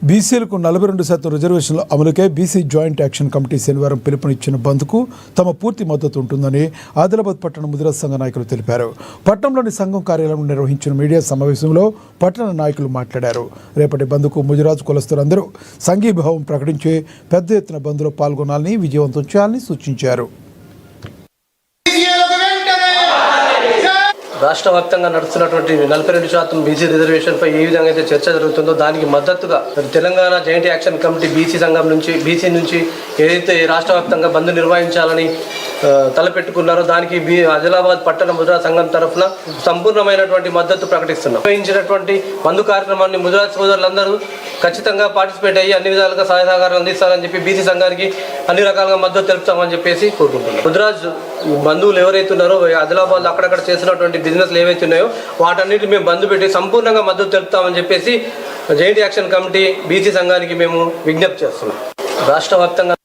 బీసీలకు 42% రిజర్వేషన్ల అమలుకే BC joint action committee శనివారం పిలుపునిచ్చిన బంద్కు తమ పూర్తి మద్దతు ఉంటుందని ఆదిలాబాద్ పట్టణ ముదిరాజ్ సంఘ నాయకులు తెలిపారు. పట్టణంలోని సంఘం కార్యాలయంలో నిర్వహించిన మీడియా సమావేశంలో పట్టణ నాయకులు మాట్లాడారు. రేపటి బంద్కు ముదిరాజ్ కులస్తులందరూ సంఘీభావం ప్రకటించి పెద్ద ఎత్తున బంద్లో పాల్గొనాలని, విజయవంతం చేయాలని సూచించారు. రాష్ట్ర వ్యాప్తంగా నడుస్తున్నటువంటి 42% బీసీ రిజర్వేషన్పై ఏ విధంగా అయితే చర్చ జరుగుతుందో దానికి మద్దతుగా Telangana joint action committee BC నుంచి ఏదైతే రాష్ట్ర వ్యాప్తంగా బంద్ నిర్వహించాలని తలపెట్టుకున్నారో దానికి ఆదిలాబాద్ పట్టణ ముదిరాజ్ సంఘం తరఫున సంపూర్ణమైనటువంటి మద్దతు ప్రకటిస్తున్నాం. నిర్వహించినటువంటి బంద్ కార్యక్రమాన్ని ముదిరాజ్ సోదరులందరూ ఖచ్చితంగా పార్టిసిపేట్ అయ్యి అన్ని విధాలుగా సహాయ సహకారాలు అందిస్తారని చెప్పి బీసీ సంఘానికి అన్ని రకాలుగా మద్దతు తెలుపుతామని చెప్పేసి కోరుకుంటున్నాం. ముదిరాజ్ బంధువులు ఎవరైతే ఉన్నారో ఆదిలాబాద్లో అక్కడక్కడ చేసినటువంటి బిజినెస్లు ఏవైతే ఉన్నాయో వాటన్నిటి మేము బంద్ పెట్టి సంపూర్ణంగా మద్దతు తెలుపుతామని చెప్పేసి జాయింట్ యాక్షన్ కమిటీ బీసీ సంఘానికి మేము విజ్ఞప్తి చేస్తున్నాం. రాష్ట్ర వ్యాప్తంగా